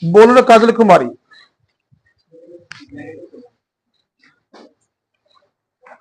बोलो Kajal Kumari.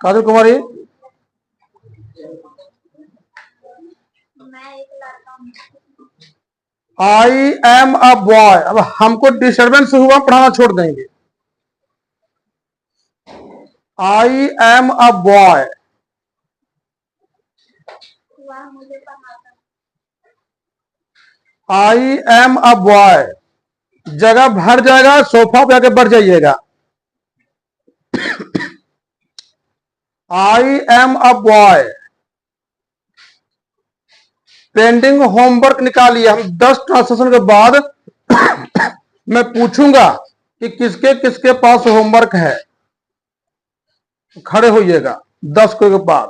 Kajal Kumari, I am a boy. अब हमको डिस्टर्बेंस हुआ, पढ़ाना छोड़ देंगे। I am a boy. I am a boy, जगह भर जाएगा, सोफा पे आके बढ़ जाइएगा। I am a boy. Pending homework निकालिए। हम 10 ट्रांसलेशन के बाद मैं पूछूंगा कि किसके किसके पास होमवर्क है। खड़े होइएगा 10 को के बाद।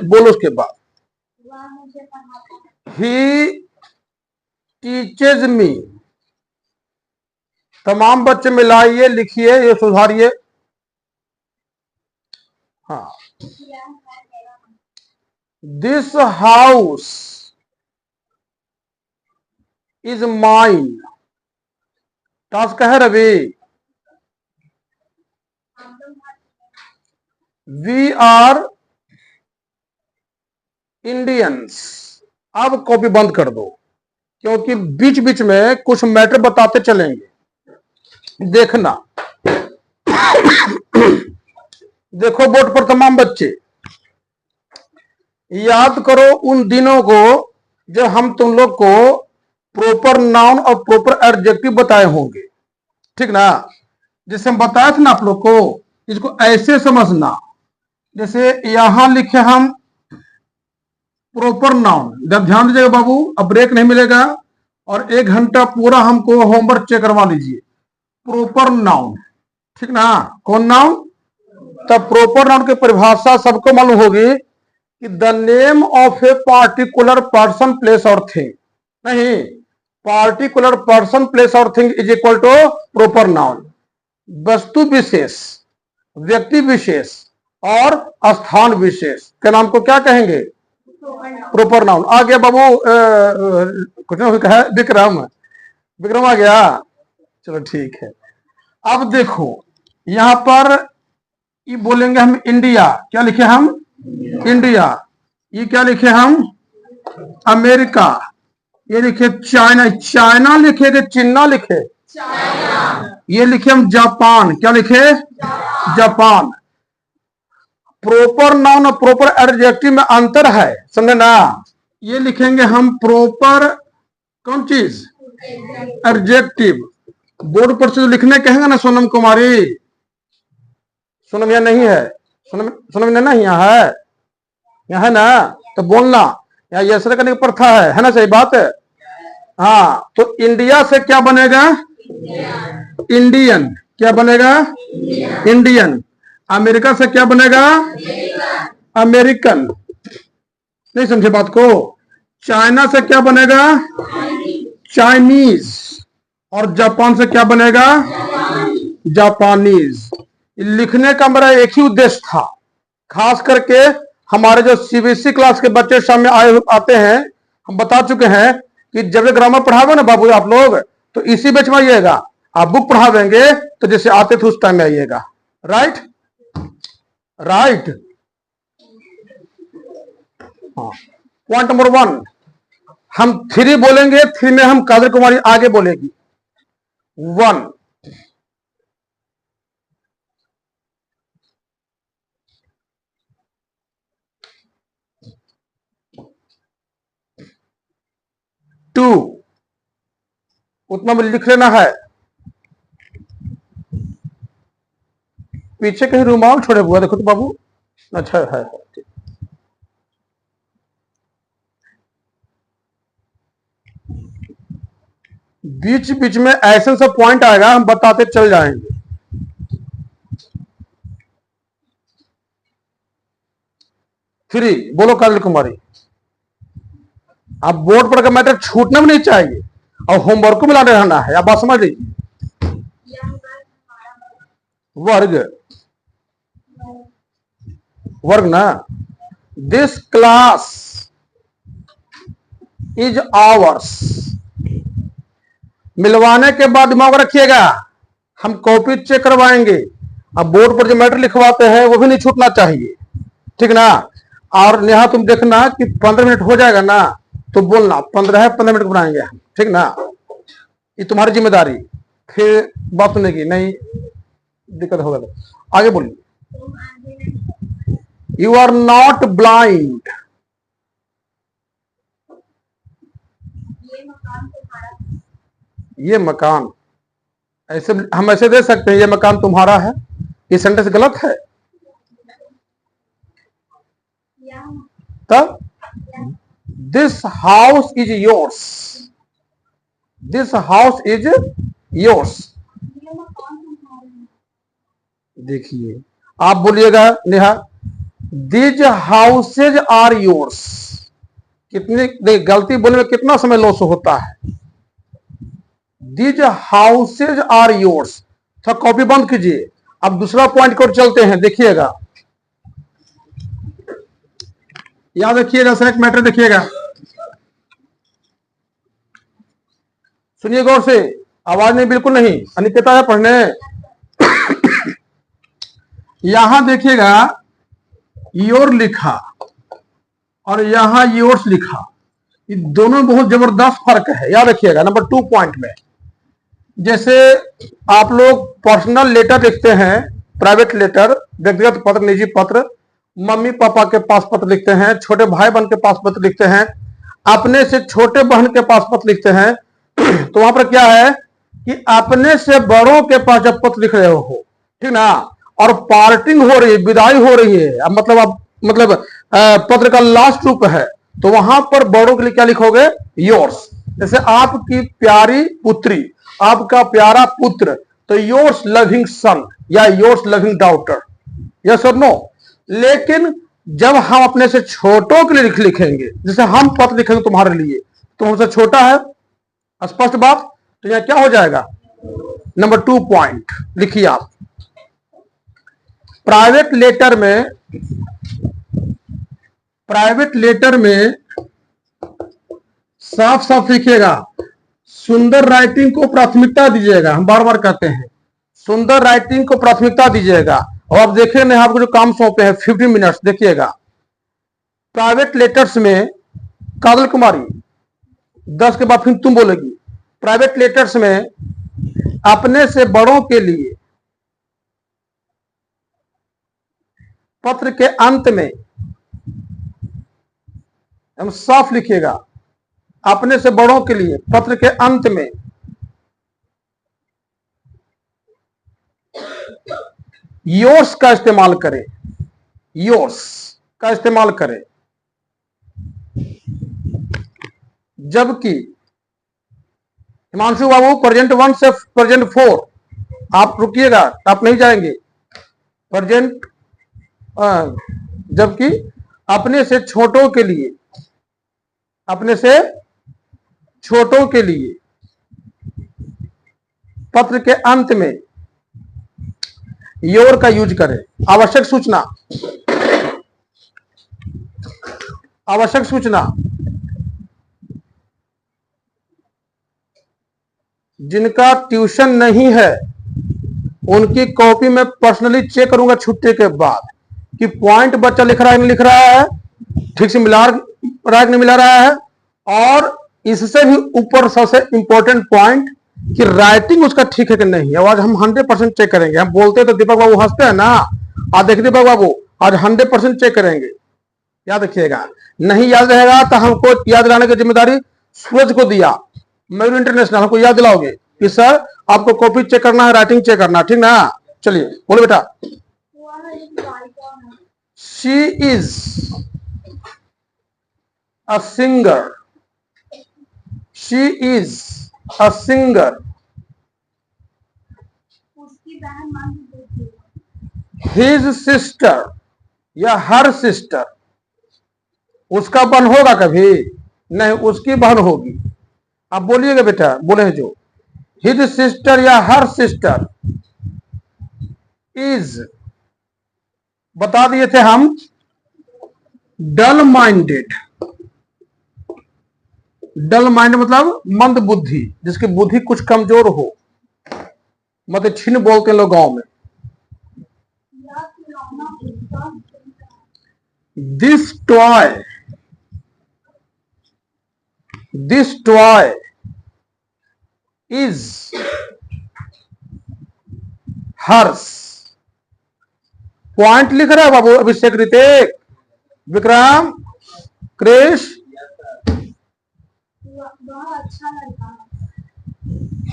बोलो उसके बाद। He teaches me. तमाम बच्चे मिलाइए, लिखिए, ये सुधारिए। हाँ, this house is mine. Task है रवि। We are Indians. अब कॉपी बंद कर दो, क्योंकि बीच बीच में कुछ मैटर बताते चलेंगे। देखना। देखो बोर्ड पर तमाम बच्चे, याद करो उन दिनों को जब हम तुम लोग को प्रॉपर नाउन और प्रॉपर एडजेक्टिव बताए होंगे, ठीक ना। जैसे हम बताए थे ना आप लोग को, इसको ऐसे समझना। जैसे यहां लिखे हम प्रॉपर नाउन। जब ध्यान दीजिएगा बाबू, अब ब्रेक नहीं मिलेगा और 1 घंटा पूरा हमको होमवर्क चेक करवा लीजिए। प्रॉपर नाउन, ठीक ना। कौन नाउन? तब प्रॉपर नाउन की परिभाषा सबको मालूम होगी कि the name of a particular person, place और थिंग। नहीं, पार्टिकुलर पर्सन, प्लेस और thing is equal to proper noun. वस्तु विशेष, व्यक्ति विशेष और स्थान विशेष के नाम को क्या कहेंगे? Proper noun. आ गया बाबू, कुछ ना कहा विक्रम। विक्रम आ गया, चलो ठीक है। अब देखो यहां पर ये बोलेंगे हम इंडिया। क्या लिखे हम? इंडिया। ये क्या लिखे हम? अमेरिका। ये लिखे चाइना। चाइना लिखे कि चिन्ना लिखे? चाइना। ये लिखे हम जापान। क्या लिखे? जापान। प्रॉपर नाउन और प्रॉपर एडजेक्टिव में अंतर है, समझे ना। ये लिखेंगे हम प्रॉपर कौन चीज? एडजेक्टिव। बोर्ड पर से लिखने कहेंगे ना सोनम कुमारी। सोनम यहाँ नहीं है, सोनम ना यहाँ है, यहाँ है ना, तो बोलना यहाँ यस करने की प्रथा है ना, सही बात है। हाँ, तो इंडिया से क्या बनेगा? इंडियन। क्या बनेगा? इंडियन। अमेरिका से क्या बनेगा? अमेरिकन। नहीं समझे बात को? चाइना से क्या बनेगा? चाइनीज। और जापान से क्या बनेगा? जापानीज। लिखने का मेरा एक ही उद्देश्य था, खास करके हमारे जो सीबीएसई क्लास के बच्चे सामने आते हैं, हम बता चुके हैं कि जब ग्रामर पढ़ावे ना बाबू आप लोग, तो इसी बैच में आइएगा। आप बुक पढ़ावेंगे तो जैसे आते थे उस टाइम में आइएगा। Right right. पॉइंट नंबर 1, हम 3 बोलेंगे, 3 में हम काजल कुमारी आगे बोलेगी। 1, 2, उतना में लिख लेना है। पीछे कहीं रुमाल छोड़े हुआ देखो तो बाबू। अच्छा है। बीच बीच में ऐसे सब पॉइंट आएगा, हम बताते चल जाएंगे। 3 बोलो काजल कुमारी। आप बोर्ड पर का मैटर छूटना भी नहीं चाहिए और होमवर्क को मिलाने रहना है। आप बात समझ लीजिए। वर्ग, वर्ग ना। This class is ours. मिलवाने के बाद दिमाग में रखिएगा, हम कॉपी चेक करवाएंगे। अब बोर्ड पर जो मैटर लिखवाते हैं वो भी नहीं छूटना चाहिए, ठीक ना। और नेहा तुम देखना कि 15 मिनट हो जाएगा ना तो बोलना 15 मिनट बनाएंगे हम, ठीक ना। ये तुम्हारी जिम्मेदारी, फिर बात सुनने की नहीं दिक्कत होगा तो आगे बोलिए। You are not blind. ये मकान ऐसे हम ऐसे दे सकते हैं, ये मकान तुम्हारा है, ये सेंटेंस गलत है। तब this house is yours, this house is yours. देखिए आप बोलिएगा Neha, these houses are yours. कितनी गलती बोलने में कितना समय लॉस होता है। These houses are yours. तो कॉपी बंद कीजिए। अब दूसरा पॉइंट को चलते हैं, देखिएगा, याद रखिएगा, सेलेक्ट मैटर देखिएगा, सुनिए गौर से, आवाज नहीं, बिल्कुल नहीं, अनिकेता है पढ़ने। यहां देखिएगा योर लिखा और यहां योर्स लिखा, ये दोनों बहुत जबरदस्त फर्क है, याद रखिएगा। नंबर 2 पॉइंट में, जैसे आप लोग पर्सनल लेटर लिखते हैं, प्राइवेट लेटर, व्यक्तिगत पत्र, निजी पत्र, मम्मी पापा के पास पत्र लिखते हैं, छोटे भाई बहन के पास पत्र लिखते हैं, अपने से छोटे बहन के पास पत्र लिखते हैं, तो वहां पर क्या है कि अपने से बड़ों के पास जब पत्र लिख रहे हो, ठीक ना, और पार्टिंग हो रही है, विदाई हो रही है, अब मतलब पत्र का लास्ट रूप है, तो वहां पर बड़ों के लिए क्या लिखोगे, योर्स। जैसे आपकी प्यारी पुत्री, आपका प्यारा पुत्र, तो योर्स लविंग सन या योर्स लविंग डॉटर, यस और नो। लेकिन जब हम अपने से छोटों के लिए लिखेंगे, जैसे हम पत्र लिखेंगे तुम्हारे लिए, तो हमसे छोटा है, स्पष्ट बात, तो यह क्या हो जाएगा, नंबर 2 पॉइंट लिखिए आप। प्राइवेट लेटर में साफ साफ लिखिएगा, सुंदर राइटिंग को प्राथमिकता दीजिएगा। हम बार बार कहते हैं सुंदर राइटिंग को प्राथमिकता दीजिएगा। और आप देखिए ना, आपको जो काम सौंपे हैं 15 मिनट्स, देखिएगा प्राइवेट लेटर्स में, काजल कुमारी 10 के बाद फिर तुम बोलेगी, प्राइवेट लेटर्स में अपने से बड़ों के लिए पत्र के अंत में हम साफ लिखिएगा, अपने से बड़ों के लिए पत्र के अंत में योर्स का इस्तेमाल करें, योर्स का इस्तेमाल करें। जबकि हिमांशु बाबू प्रेजेंट 1 से प्रेजेंट 4, आप रुकिएगा, आप नहीं जाएंगे, प्रेजेंट, जबकि अपने से छोटों के लिए, अपने से छोटों के लिए पत्र के अंत में योर का यूज करें। आवश्यक सूचना, आवश्यक सूचना, जिनका ट्यूशन नहीं है उनकी कॉपी में पर्सनली चेक करूंगा छुट्टी के बाद कि पॉइंट बच्चा लिख रहा है नहीं लिख रहा है, ठीक से मिला रहा है नहीं मिला रहा है, और इससे भी ऊपर सबसे इंपॉर्टेंट पॉइंट कि राइटिंग उसका ठीक है कि नहीं है। आज हम 100% चेक करेंगे। हम बोलते तो दीपक बाबू हंसते हैं ना, आज देखिए दीपक बाबू आज 100% चेक करेंगे, याद रखिएगा। नहीं याद रहेगा तो हमको याद दिलाने की जिम्मेदारी सूरज को दिया, मयूर इंटरनेशनल, हमको याद दिलाओगे कि सर आपको कॉपी चेक करना है, राइटिंग चेक करना, ठीक ना। चलिए बोलो बेटा। She is a singer, she is a singer, his sister या हर सिस्टर, उसका बहन होगा कभी नहीं, उसकी बहन होगी। आप बोलिएगा बेटा, बोले जो, हिज सिस्टर या हर सिस्टर इज, बता दिए थे हम, डल माइंडेड, डल माइंड मतलब मंद बुद्धि, जिसकी बुद्धि कुछ कमजोर हो, मतलब छिन बोलते हैं लोग गांव में। This toy, this toy is Harsh. Point लिख रहा है बाबू अभिषेक, रितेक, विक्रम, क्रिश।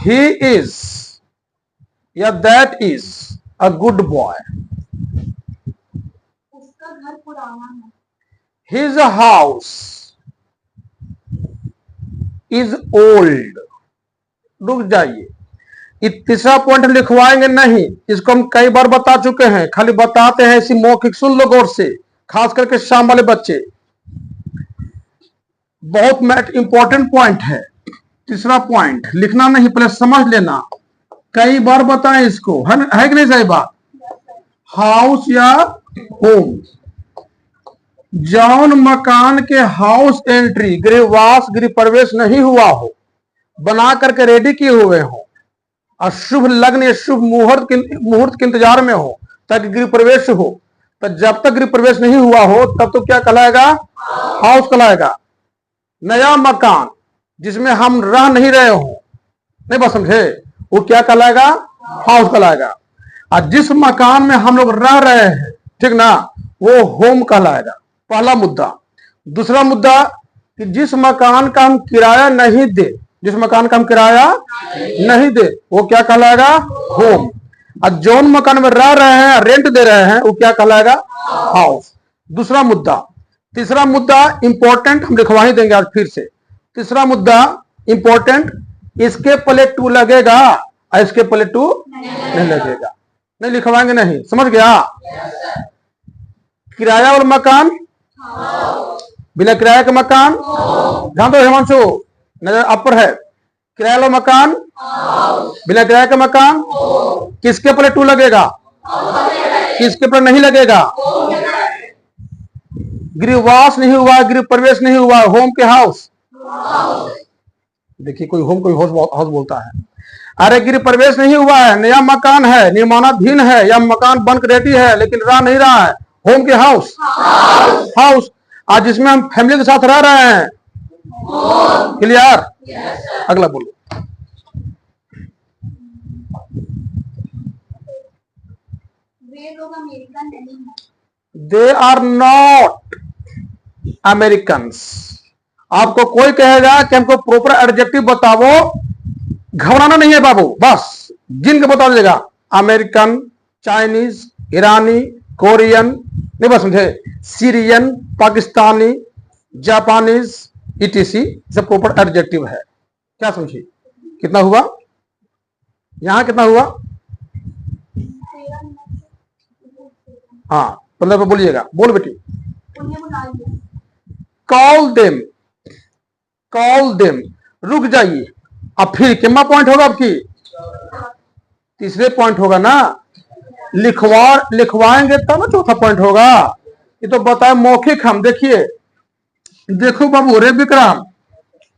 ही इज या that is a good boy. उसका घर पुराना है। His house is old. रुक जाइए, तीसरा पॉइंट लिखवाएंगे नहीं, इसको हम कई बार बता चुके हैं, खाली बताते हैं इसी मौखिक, सुन लो गौर से, खास करके शाम वाले बच्चे। बहुत इंपॉर्टेंट पॉइंट है। तीसरा पॉइंट लिखना नहीं, पहले समझ लेना, कई बार बताएं इसको, है कि नहीं सही बात। हाउस या होम, जौन मकान के हाउस एंट्री, गृहवास गृह प्रवेश नहीं हुआ हो, बना करके रेडी किए हुए हो, और शुभ लग्न या शुभ मुहूर्त के इंतजार में हो ताकि गृह प्रवेश हो, तो जब तक गृह प्रवेश नहीं हुआ हो तब तो क्या कहलाएगा, हाउस कहलाएगा। नया मकान जिसमें हम रह नहीं रहे हो, नहीं बस समझे, वो क्या कहलाएगा, हाउस कहलाएगा। और जिस मकान में हम लोग रह रहे हैं, ठीक ना, वो होम कहलाएगा, पहला मुद्दा। दूसरा मुद्दा कि जिस मकान का हम किराया नहीं दे, जिस मकान का हम किराया नहीं दे, वो क्या कहलाएगा, होम। और जौन मकान में रह रहे हैं, रेंट दे रहे हैं, वो क्या कहलाएगा, हाउस। दूसरा मुद्दा। तीसरा मुद्दा इंपॉर्टेंट, हम लिखवा ही देंगे आज फिर से। तीसरा मुद्दा इंपॉर्टेंट, इसके पहले टू लगेगा और इसके पहले टू नहीं लगेगा, नहीं लिखवाएंगे नहीं, समझ गया। किराया और मकान, बिना किराया का मकान, ध्यान दो हिमांशु, नजर आप पर है। किराया वाला मकान, बिना किराया का मकान, किसके पर टू लगेगा, किसके पर नहीं लगेगा, गृहवास नहीं हुआ, गृह प्रवेश नहीं हुआ, होम के हाउस। देखिए कोई होम कोई हाउस बोलता है। अरे गृह प्रवेश नहीं हुआ है, नया मकान है, निर्माणाधीन है, या मकान बनकर रेडी है लेकिन रह नहीं रहा है, होम के हाउस, हाउस। आज जिसमें हम फैमिली के साथ रह रहे हैं, क्लियर। अगला बोलो। वे लोग अमेरिकन नहीं हैं। They are not American. आपको कोई कहेगा कि हमको प्रॉपर एडजेक्टिव बताओ, घबराना नहीं है बाबू, बस जिनके बता दीजिएगा, अमेरिकन, चाइनीज, ईरानी, कोरियन, नहीं बस समझे, सीरियन, पाकिस्तानी, जापानीज, इटीसी, सब प्रॉपर एडजेक्टिव है। क्या समझिए, कितना हुआ, यहां कितना हुआ, हाँ 15 पे बोलिएगा, बोल बेटी। Call them, call them. रुक जाइए, अब फिर कितना पॉइंट होगा आपकी, तीसरे पॉइंट होगा ना, लिखवाएंगे तब ना चौथा पॉइंट होगा। ये तो बताए मौखिक, हम देखिए, देखो बाबू, रे विक्रम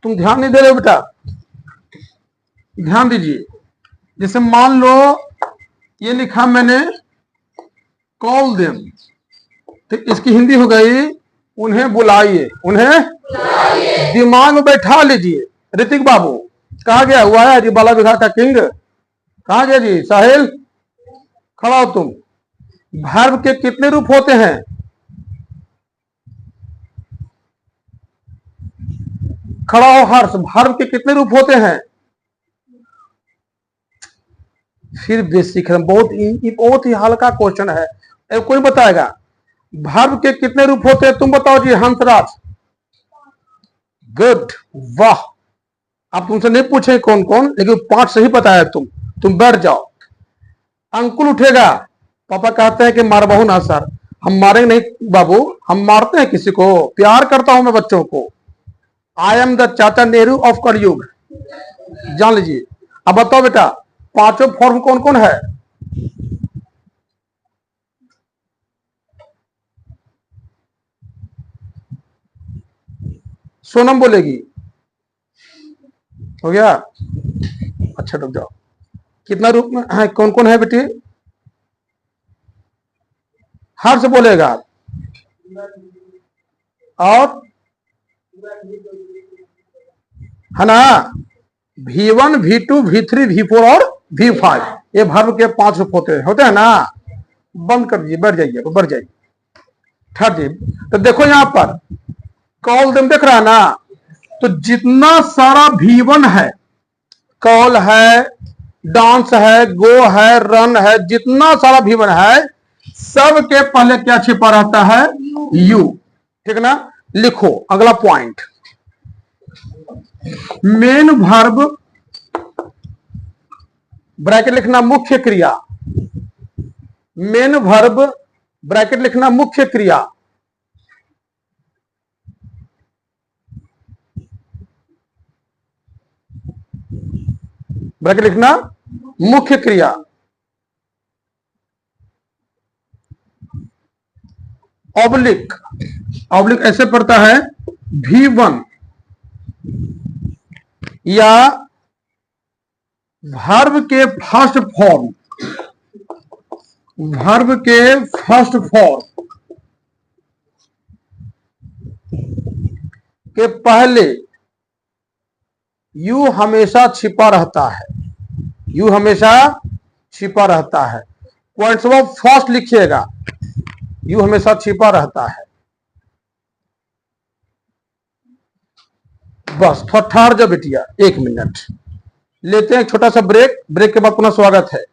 तुम ध्यान नहीं दे रहे हो बेटा, ध्यान दीजिए। जैसे मान लो ये लिखा मैंने कॉल देम, तो इसकी हिंदी हो गई उन्हें बुलाइए, उन्हें दिमाग में बैठा लीजिए। ऋतिक बाबू कहा गया हुआ है जी, बाला विघा का किंग कहा गया जी, साहिल खड़ा हो तुम। वर्ब के कितने रूप होते हैं, खड़ा हो हर्ष, वर्ब के कितने रूप होते हैं, फिर बेसिक है, बहुत ही हल्का क्वेश्चन है, कोई बताएगा वर्ब के कितने रूप होते हैं, तुम बताओ जी हंसराज। गुड, वाह, आप तुमसे नहीं पूछे कौन कौन, लेकिन 5 सही बताया तुम बैठ जाओ। अंकुल उठेगा, पापा कहते हैं कि मार बहु ना सर, हम मारेंगे नहीं बाबू, हम मारते हैं किसी को, प्यार करता हूं मैं बच्चों को। आई एम द चाचा नेहरू ऑफ कलयुग, जान लीजिए। अब बताओ बेटा, पांचों फॉर्म कौन कौन है, सोनम बोलेगी, हो गया? अच्छा रुक जाओ, कितना रूप में है, कौन कौन है बेटी? हार से बोलेगा। और है ना, V1 V2 V3 V4 और V5, ये वर्ब के 5 रूप होते हैं ना। बंद कर दीजिए, बढ़ जाइए, बढ़ जाइए, ठहर जाइए। तो देखो यहां पर कॉल तुम देख रहा है ना, तो जितना सारा V1 है, कॉल है, डांस है, गो है, रन है, जितना सारा V1 है, सबके पहले क्या छिपा रहता है? यू। ठीक ना? लिखो अगला पॉइंट, मेन वर्ब ब्रैकेट लिखना मुख्य क्रिया, मेन वर्ब ब्रैकेट लिखना मुख्य क्रिया, ब्रैकेट लिखना मुख्य क्रिया, ऑब्लिक, ऑब्लिक ऐसे पढ़ता है V1 या वर्ब के फर्स्ट फॉर्म, वर्ब के फर्स्ट फॉर्म के पहले यू हमेशा छिपा रहता है, यू हमेशा छिपा रहता है। पॉइंट्स ऑफ फर्स्ट लिखिएगा, यू हमेशा छिपा रहता है। बस थोड़ा ठहर जा बेटिया, 1 मिनट लेते हैं एक छोटा सा ब्रेक, ब्रेक के बाद पुनः स्वागत है।